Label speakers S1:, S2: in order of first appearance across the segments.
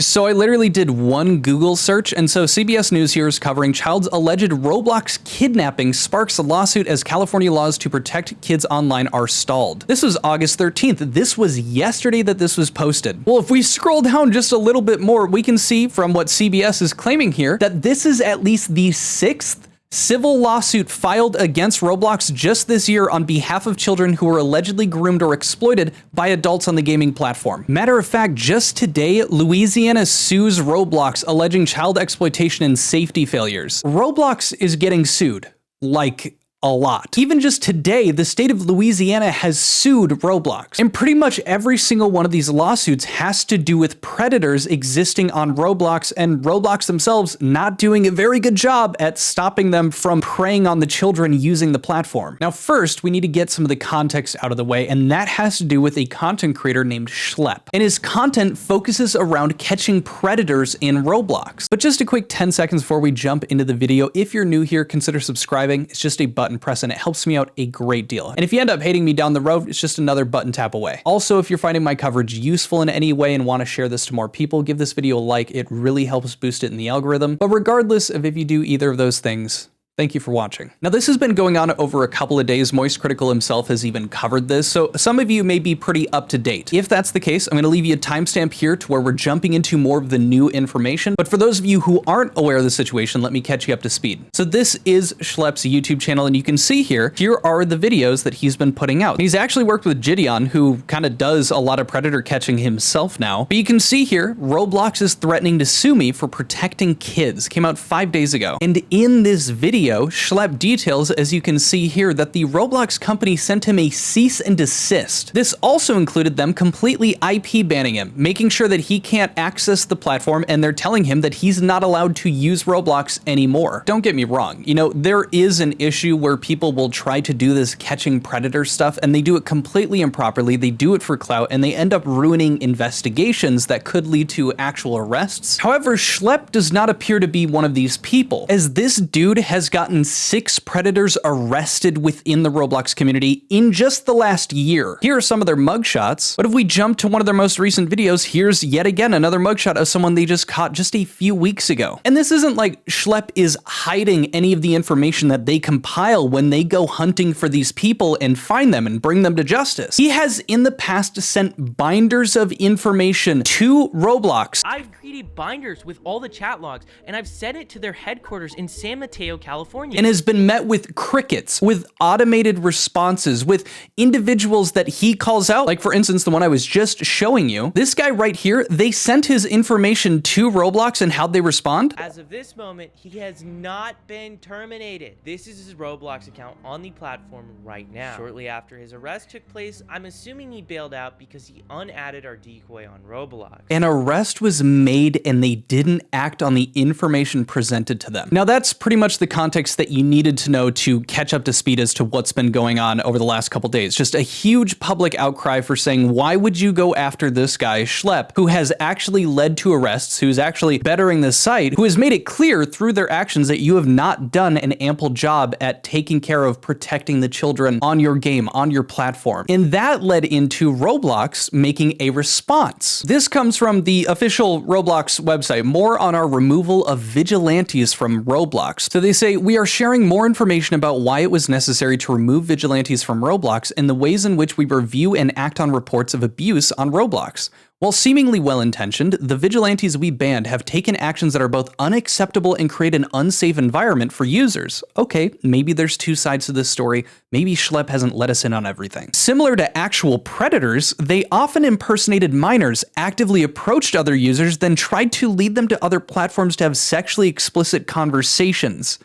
S1: So I literally did one Google search, and so CBS News here is covering child's alleged Roblox kidnapping sparks a lawsuit as California laws to protect kids online are stalled. This was August 13th. This was yesterday that this was posted. Well, if we scroll down just a little bit more, we can see from what CBS is claiming here that this is at least the 6th civil lawsuit filed against Roblox just this year on behalf of children who were allegedly groomed or exploited by adults on the gaming platform. Matter of fact, just today, Louisiana sues Roblox alleging child exploitation and safety failures. Roblox is getting sued, like, a lot. Even just today, the state of Louisiana has sued Roblox. And pretty much every single one of these lawsuits has to do with predators existing on Roblox and Roblox themselves not doing a very good job at stopping them from preying on the children using the platform. Now, first, we need to get some of the context out of the way, and that has to do with a content creator named Schlep. And his content focuses around catching predators in Roblox. But just a quick 10 seconds before we jump into the video, if you're new here, consider subscribing. It's just a button press and it helps me out a great deal. And if you end up hating me down the road, it's just another button tap away. Also, if you're finding my coverage useful in any way and want to share this to more people, give this video a like. It really helps boost it in the algorithm. But regardless of if you do either of those things, thank you for watching. Now, this has been going on over a couple of days. Moist Critical himself has even covered this, so some of you may be pretty up to date. If that's the case, I'm going to leave you a timestamp here to where we're jumping into more of the new information. But for those of you who aren't aware of the situation, let me catch you up to speed. So this is Schlep's YouTube channel, and you can see here are the videos that he's been putting out. He's actually worked with Gideon, who kind of does a lot of predator catching himself now. But you can see here, Roblox is threatening to sue me for protecting kids. Came out 5 days ago. And in this video, Schlep details, as you can see here, that the Roblox company sent him a cease and desist. This also included them completely IP banning him, making sure that he can't access the platform, and they're telling him that he's not allowed to use Roblox anymore. Don't get me wrong, you know, there is an issue where people will try to do this catching predator stuff, and they do it completely improperly. They do it for clout, and they end up ruining investigations that could lead to actual arrests. However, Schlep does not appear to be one of these people, as this dude has gotten 6 predators arrested within the Roblox community in just the last year. Here are some of their mugshots, but if we jump to one of their most recent videos, here's yet again another mugshot of someone they just caught just a few weeks ago. And this isn't like Schlep is hiding any of the information that they compile when they go hunting for these people and find them and bring them to justice. He has in the past sent binders of information to Roblox.
S2: I've created binders with all the chat logs, and I've sent it to their headquarters in San Mateo, California.
S1: And has been met with crickets, with automated responses, with individuals that he calls out. Like, for instance, the one I was just showing you. This guy right here, they sent his information to Roblox, and how'd they respond?
S2: As of this moment, he has not been terminated. This is his Roblox account on the platform right now. Shortly after his arrest took place, I'm assuming he bailed out because he unadded our decoy on Roblox.
S1: An arrest was made, and they didn't act on the information presented to them. Now, that's pretty much the context that you needed to know to catch up to speed as to what's been going on over the last couple days. Just a huge public outcry for saying, why would you go after this guy, Schlep, who has actually led to arrests, who's actually bettering the site, who has made it clear through their actions that you have not done an ample job at taking care of protecting the children on your game, on your platform. And that led into Roblox making a response. This comes from the official Roblox website, more on our removal of vigilantes from Roblox. So they say, we are sharing more information about why it was necessary to remove vigilantes from Roblox and the ways in which we review and act on reports of abuse on Roblox. While seemingly well-intentioned, the vigilantes we banned have taken actions that are both unacceptable and create an unsafe environment for users. Okay, maybe there's two sides to this story. Maybe Schlep hasn't let us in on everything. Similar to actual predators, they often impersonated minors, actively approached other users, then tried to lead them to other platforms to have sexually explicit conversations.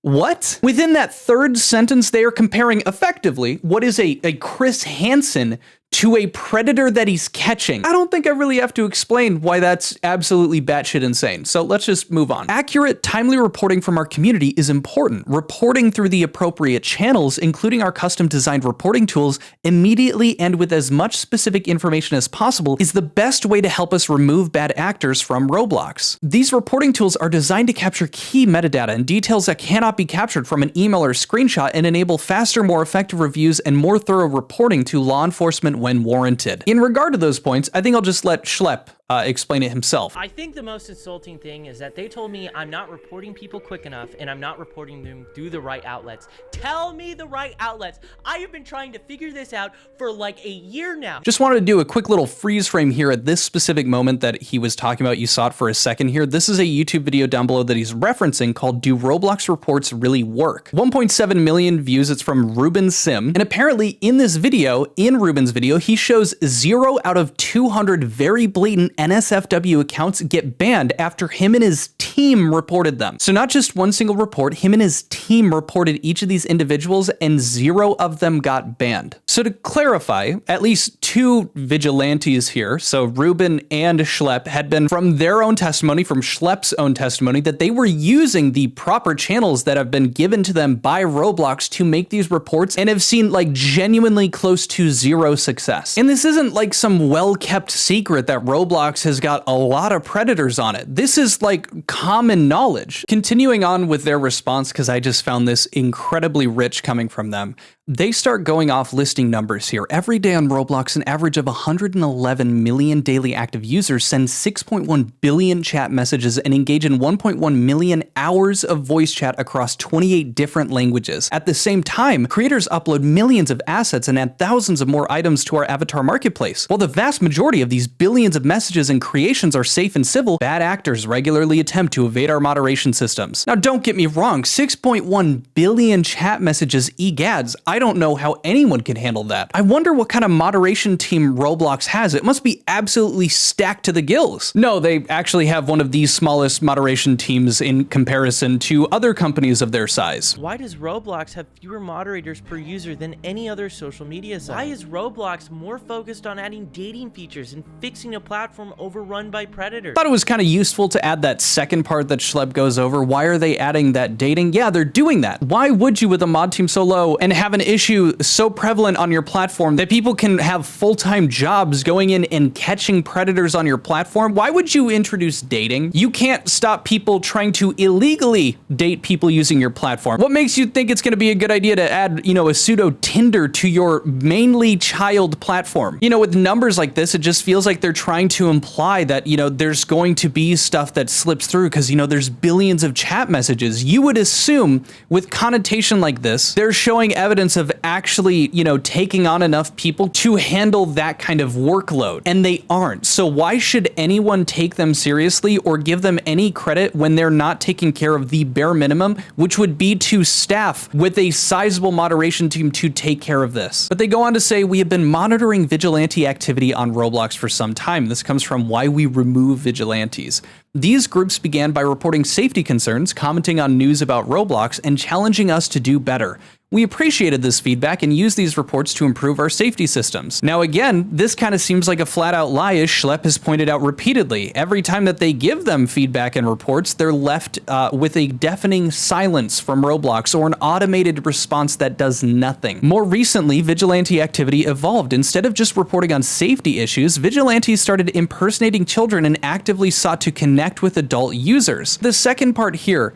S1: What? Within that third sentence, they are comparing effectively what is a Chris Hansen to a predator that he's catching. I don't think I really have to explain why that's absolutely batshit insane. So let's just move on. Accurate, timely reporting from our community is important. Reporting through the appropriate channels, including our custom designed reporting tools, immediately and with as much specific information as possible is the best way to help us remove bad actors from Roblox. These reporting tools are designed to capture key metadata and details that cannot be captured from an email or screenshot and enable faster, more effective reviews and more thorough reporting to law enforcement when warranted. In regard to those points, I think I'll just let Schlep explain it himself.
S2: I think the most insulting thing is that they told me I'm not reporting people quick enough and I'm not reporting them through the right outlets. Tell me the right outlets. I have been trying to figure this out for like a year now.
S1: Just wanted to do a quick little freeze frame here at this specific moment that he was talking about. You saw it for a second here. This is a YouTube video down below that he's referencing called Do Roblox Reports Really Work? 1.7 million views. It's from Ruben Sim. And apparently in this video, in Ruben's video, he shows 0 out of 200 very blatant NSFW accounts get banned after him and his team reported them. So not just one single report, him and his team reported each of these individuals and 0 of them got banned. So to clarify, at least 2 vigilantes here, so Ruben and Schlep, had been from their own testimony, from Schlep's own testimony, that they were using the proper channels that have been given to them by Roblox to make these reports and have seen like genuinely close to 0 success. And this isn't like some well-kept secret that Roblox has got a lot of predators on it. This is like common knowledge. Continuing on with their response, because I just found this incredibly rich coming from them. They start going off listing numbers here. Every day on Roblox, an average of 111 million daily active users send 6.1 billion chat messages and engage in 1.1 million hours of voice chat across 28 different languages. At the same time, creators upload millions of assets and add thousands of more items to our avatar marketplace. While the vast majority of these billions of messages and creations are safe and civil, bad actors regularly attempt to evade our moderation systems. Now, don't get me wrong, 6.1 billion chat messages egads. I don't know how anyone can handle that. I wonder what kind of moderation team Roblox has. It must be absolutely stacked to the gills. No, they actually have one of the smallest moderation teams in comparison to other companies of their size.
S2: Why does Roblox have fewer moderators per user than any other social media site? Why is Roblox more focused on adding dating features and fixing a platform overrun by predators?
S1: Thought it was kind of useful to add that second part that Schlep goes over. Why are they adding that dating? Yeah, they're doing that. Why would you, with a mod team so low and have an issue so prevalent on your platform that people can have full-time jobs going in and catching predators on your platform? Why would you introduce dating? You can't stop people trying to illegally date people using your platform. What makes you think it's going to be a good idea to add, a pseudo Tinder to your mainly child platform? With numbers like this, it just feels like they're trying to imply that, there's going to be stuff that slips through because, there's billions of chat messages. You would assume with connotation like this, they're showing evidence of actually, taking on enough people to handle that kind of workload, and they aren't. So why should anyone take them seriously or give them any credit when they're not taking care of the bare minimum, which would be to staff with a sizable moderation team to take care of this? But they go on to say, we have been monitoring vigilante activity on Roblox for some time. This comes from Why We Remove Vigilantes. These groups began by reporting safety concerns, commenting on news about Roblox, and challenging us to do better. We appreciated this feedback and used these reports to improve our safety systems. Now again, this kind of seems like a flat-out lie, as Schlep has pointed out repeatedly. Every time that they give them feedback and reports, they're left with a deafening silence from Roblox or an automated response that does nothing. More recently, vigilante activity evolved. Instead of just reporting on safety issues, vigilantes started impersonating children and actively sought to connect with adult users. The second part here,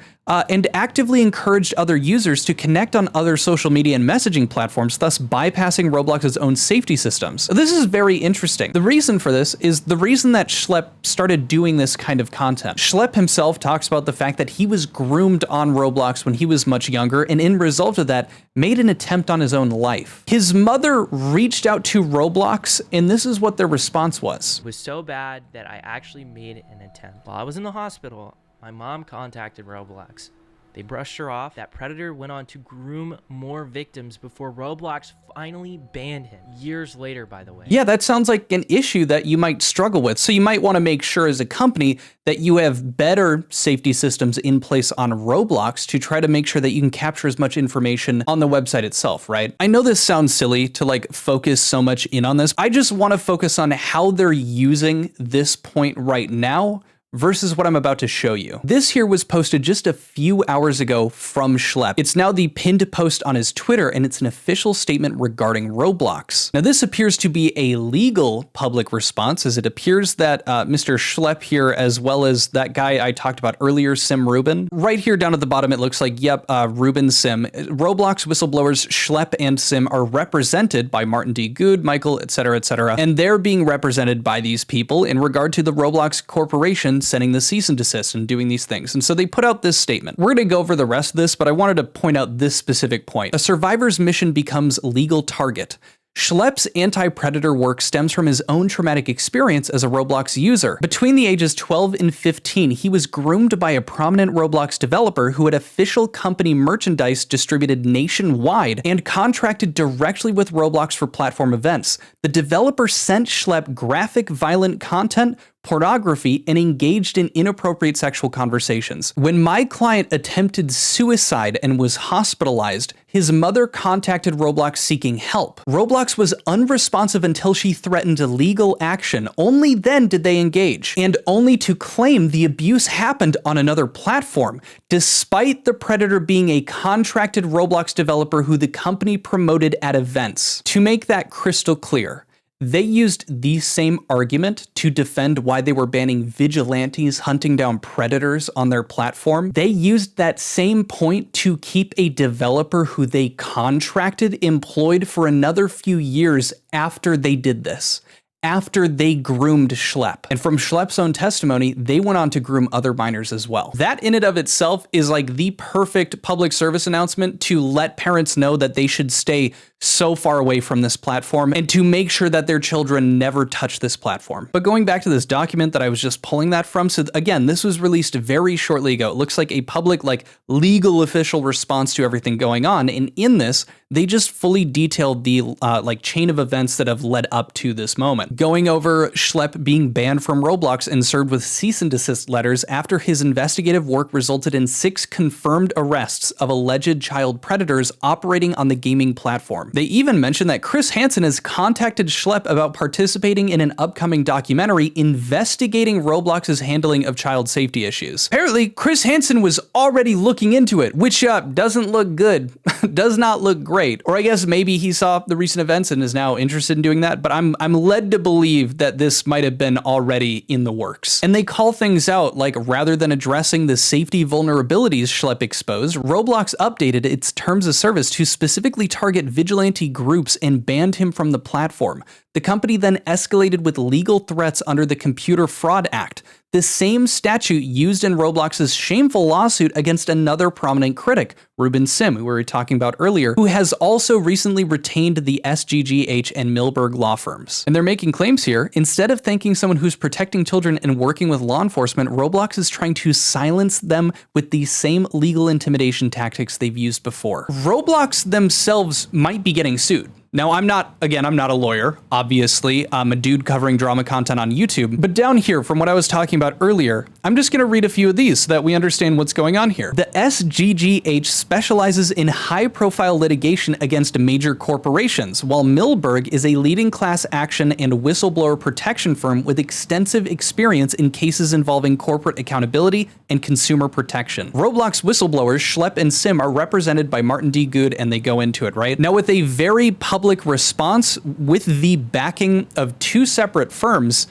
S1: and actively encouraged other users to connect on other social media and messaging platforms, thus bypassing Roblox's own safety systems. This is very interesting. The reason for this is the reason that Schlep started doing this kind of content. Schlep himself talks about the fact that he was groomed on Roblox when he was much younger, and in result of that, made an attempt on his own life. His mother reached out to Roblox, and this is what their response was.
S2: It was so bad that I actually made an attempt. While I was in the hospital, my mom contacted Roblox. They brushed her off. That predator went on to groom more victims before Roblox finally banned him. Years later, by the way.
S1: Yeah, that sounds like an issue that you might struggle with. So you might want to make sure as a company that you have better safety systems in place on Roblox to try to make sure that you can capture as much information on the website itself, right? I know this sounds silly to like focus so much in on this. I just want to focus on how they're using this point right now versus what I'm about to show you. This here was posted just a few hours ago from Schlep. It's now the pinned post on his Twitter, and it's an official statement regarding Roblox. Now, this appears to be a legal public response, as it appears that Mr. Schlep here, as well as that guy I talked about earlier, Sim Rubin. Right here down at the bottom, it looks like, yep, Rubin Sim. Roblox whistleblowers Schlep and Sim are represented by Martin D. Good, Michael, etc., and they're being represented by these people in regard to the Roblox Corporation sending the cease and desist and doing these things. And so they put out this statement. We're going to go over the rest of this, but I wanted to point out this specific point. A survivor's mission becomes legal target. Schlep's anti-predator work stems from his own traumatic experience as a Roblox user. Between the ages 12 and 15, he was groomed by a prominent Roblox developer who had official company merchandise distributed nationwide and contracted directly with Roblox for platform events. The developer sent Schlep graphic, violent content, pornography, and engaged in inappropriate sexual conversations. When my client attempted suicide and was hospitalized, his mother contacted Roblox seeking help. Roblox was unresponsive until she threatened legal action. Only then did they engage, and only to claim the abuse happened on another platform, despite the predator being a contracted Roblox developer who the company promoted at events. To make that crystal clear, they used the same argument to defend why they were banning vigilantes hunting down predators on their platform. They used that same point to keep a developer who they contracted employed for another few years after they did this, after they groomed Schlep. And from Schlep's own testimony, they went on to groom other minors as well. That in and of itself is like the perfect public service announcement to let parents know that they should stay so far away from this platform and to make sure that their children never touch this platform. But going back to this document that I was just pulling that from, so again, this was released very shortly ago. It looks like a public, legal official response to everything going on. And in this, they just fully detailed the chain of events that have led up to this moment. Going over Schlep being banned from Roblox and served with cease and desist letters after his investigative work resulted in 6 confirmed arrests of alleged child predators operating on the gaming platform. They even mentioned that Chris Hansen has contacted Schlep about participating in an upcoming documentary investigating Roblox's handling of child safety issues. Apparently, Chris Hansen was already looking into it, which doesn't look good, does not look great. Or I guess maybe he saw the recent events and is now interested in doing that, but I'm led to believe that this might have been already in the works. And they call things out, like rather than addressing the safety vulnerabilities Schlep exposed, Roblox updated its terms of service to specifically target vigilante groups and banned him from the platform. The company then escalated with legal threats under the Computer Fraud Act, the same statute used in Roblox's shameful lawsuit against another prominent critic, Rubin Sim, who we were talking about earlier, who has also recently retained the SGGH and Milberg law firms. And they're making claims here. Instead of thanking someone who's protecting children and working with law enforcement, Roblox is trying to silence them with the same legal intimidation tactics they've used before. Roblox themselves might be getting sued. Now, I'm not a lawyer, obviously. I'm a dude covering drama content on YouTube. But down here, from what I was talking about earlier, I'm just going to read a few of these so that we understand what's going on here. The SGGH specializes in high-profile litigation against major corporations, while Milberg is a leading class action and whistleblower protection firm with extensive experience in cases involving corporate accountability and consumer protection. Roblox whistleblowers Schlep and Sim are represented by Martin D. Good, and they go into it, right? Now, with a very public response with the backing of 2 separate firms,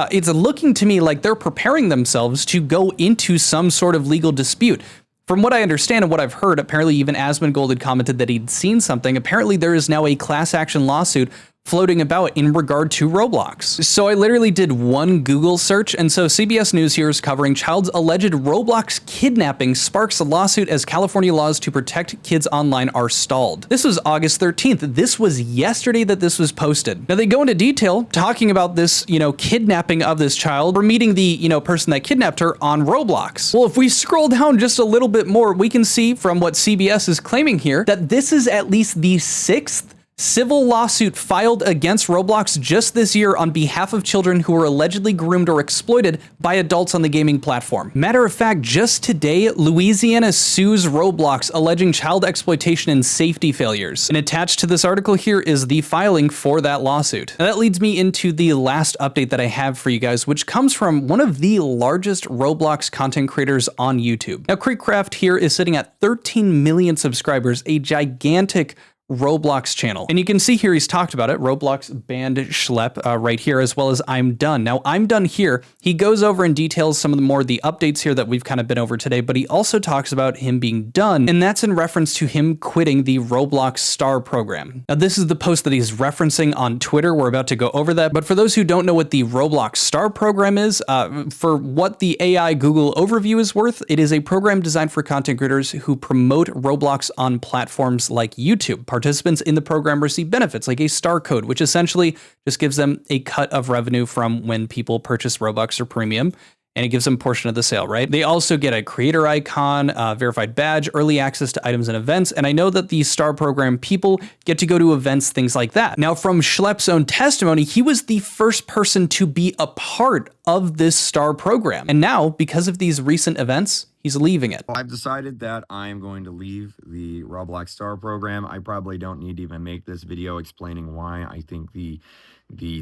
S1: it's looking to me like they're preparing themselves to go into some sort of legal dispute. From what I understand and what I've heard, apparently even Asmongold had commented that he'd seen something. Apparently there is now a class action lawsuit floating about in regard to Roblox. So I literally did one Google search, and so CBS News here is covering child's alleged Roblox kidnapping sparks a lawsuit as California laws to protect kids online are stalled. This was August 13th. This was yesterday that this was posted. Now they go into detail talking about this, kidnapping of this child. We're meeting the, person that kidnapped her on Roblox. Well, if we scroll down just a little bit more, we can see from what CBS is claiming here that this is at least the 6th Civil lawsuit filed against Roblox just this year on behalf of children who were allegedly groomed or exploited by adults on the gaming platform. Matter of fact, just today, Louisiana sues Roblox alleging child exploitation and safety failures. And attached to this article here is the filing for that lawsuit. Now that leads me into the last update that I have for you guys, which comes from one of the largest Roblox content creators on YouTube. Now, KreekCraft here is sitting at 13 million subscribers, a gigantic Roblox channel. And you can see here he's talked about it. Roblox banned Schlep right here, as well as I'm Done. Now, I'm Done here, he goes over and details some of the updates here that we've kind of been over today, but he also talks about him being done, and that's in reference to him quitting the Roblox Star Program. Now, this is the post that he's referencing on Twitter. We're about to go over that, but for those who don't know what the Roblox Star Program is, for what the AI Google overview is worth, it is a program designed for content creators who promote Roblox on platforms like YouTube. Participants in the program receive benefits like a star code, which essentially just gives them a cut of revenue from when people purchase Robux or Premium, and it gives them a portion of the sale, right? They also get a creator icon, verified badge, early access to items and events, and I know that the Star Program people get to go to events, things like that. Now, from Schlep's own testimony, he was the first person to be a part of this Star Program, and now, because of these recent events, he's leaving it.
S3: I've decided that I am going to leave the Roblox Star Program. I probably don't need to even make this video explaining why. I think the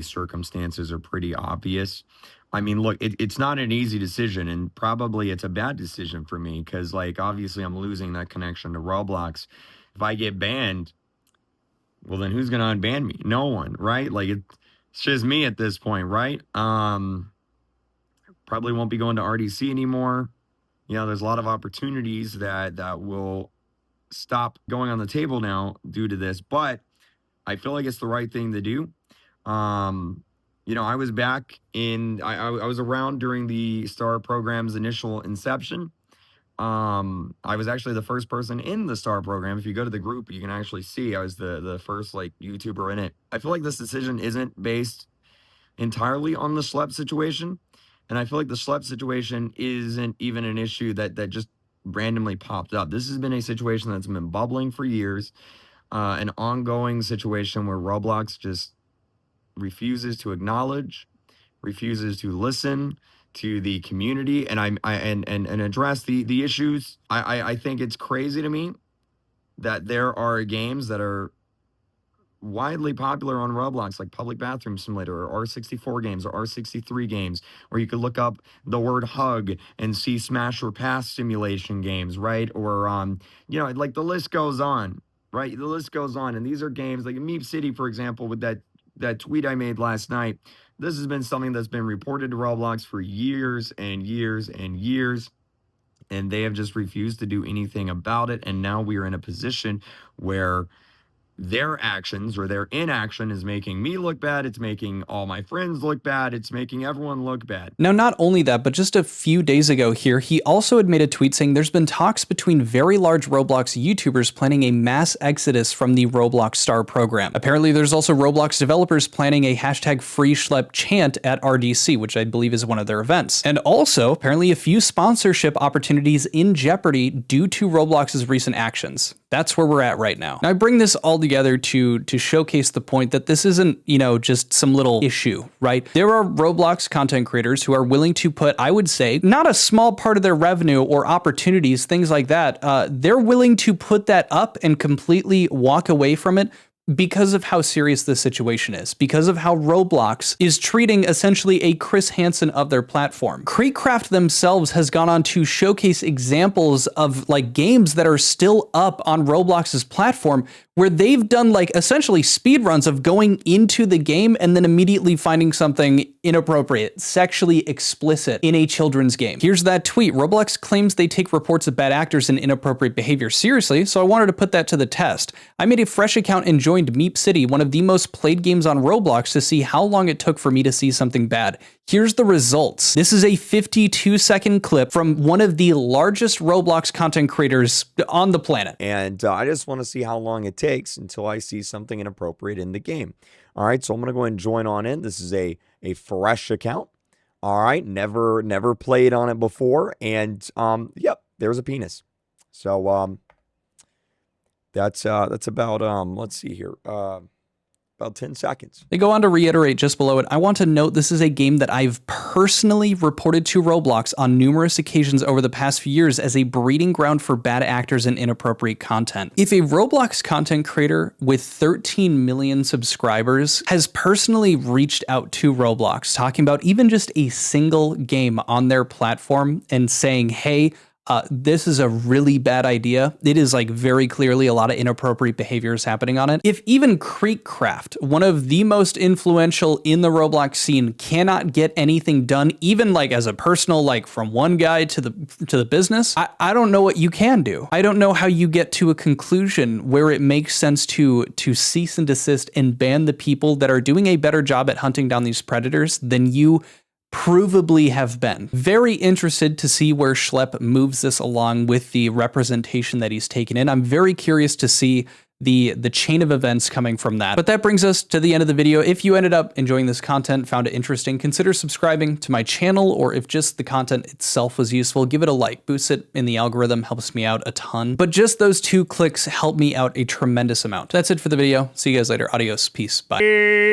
S3: circumstances are pretty obvious. I mean, look, it's not an easy decision, and probably it's a bad decision for me because, like, obviously I'm losing that connection to Roblox. If I get banned, well, then who's going to unban me? No one, right? Like, it's just me at this point, right? Probably won't be going to RDC anymore. You know, there's a lot of opportunities that will stop going on the table now due to this, but I feel like it's the right thing to do. You know, I was back in, I was around during the Star Program's initial inception. I was actually the first person in the Star Program. If you go to the group, you can actually see I was the first, like, YouTuber in it. I feel like this decision isn't based entirely on the Schlep situation. And I feel like the Schlep situation isn't even an issue that just randomly popped up. This has been a situation that's been bubbling for years, an ongoing situation where Roblox just refuses to acknowledge, refuses to listen to the community, and and address the issues. I think it's crazy to me that there are games that are widely popular on Roblox, like Public Bathroom Simulator or R64 games or R63 games, or you could look up the word hug and see smash or pass simulation games, right? Or, you know, like the list goes on, right? The list goes on. And these are games like Meep City, for example, with that tweet I made last night. This has been something that's been reported to Roblox for years and years and years, and they have just refused to do anything about it. And now we are in a position where their actions or their inaction is making me look bad. It's making all my friends look bad. It's making everyone look bad.
S1: Now, not only that, but just a few days ago here, he also had made a tweet saying there's been talks between very large Roblox YouTubers planning a mass exodus from the Roblox Star Program. Apparently, there's also Roblox developers planning a hashtag free Schlep chant at RDC, which I believe is one of their events. And also, apparently, a few sponsorship opportunities in jeopardy due to Roblox's recent actions. That's where we're at right now. Now, I bring this all together to showcase the point that this isn't, you know, just some little issue, right? There are Roblox content creators who are willing to put, I would say, not a small part of their revenue or opportunities, things like that. They're willing to put that up and completely walk away from it because of how serious this situation is, because of how Roblox is treating essentially a Chris Hansen of their platform. KreekCraft themselves has gone on to showcase examples of like games that are still up on Roblox's platform where they've done like essentially speed runs of going into the game and then immediately finding something inappropriate, sexually explicit in a children's game. Here's that tweet. Roblox claims they take reports of bad actors and inappropriate behavior seriously, so I wanted to put that to the test. I made a fresh account and joined Meep City, one of the most played games on Roblox, to see how long it took for me to see something bad. Here's the results. This is a 52-second clip from one of the largest Roblox content creators on the planet.
S4: And I just want to see how long it takes until I see something inappropriate in the game. All right, so I'm going to go ahead and join on in. This is a fresh account. All right, never played on it before. And yep, there's a penis. So That's about let's see here, about 10 seconds.
S1: They go on to reiterate just below it, I want to note this is a game that I've personally reported to Roblox on numerous occasions over the past few years as a breeding ground for bad actors and inappropriate content. If a Roblox content creator with 13 million subscribers has personally reached out to Roblox talking about even just a single game on their platform and saying, hey, this is a really bad idea. It is like very clearly a lot of inappropriate behaviors happening on it. If even KreekCraft, one of the most influential in the Roblox scene, cannot get anything done, even like as a personal, like from one guy to the business, I don't know what you can do. I don't know how you get to a conclusion where it makes sense to cease and desist and ban the people that are doing a better job at hunting down these predators than you provably have been. Very interested to see where Schlep moves this along with the representation that he's taken in. I'm very curious to see the chain of events coming from that. But that brings us to the end of the video. If you ended up enjoying this content, found it interesting, consider subscribing to my channel, or if just the content itself was useful, give it a like. Boosts it in the algorithm, helps me out a ton. But just those 2 clicks help me out a tremendous amount. That's it for the video. See you guys later. Adios. Peace. Bye.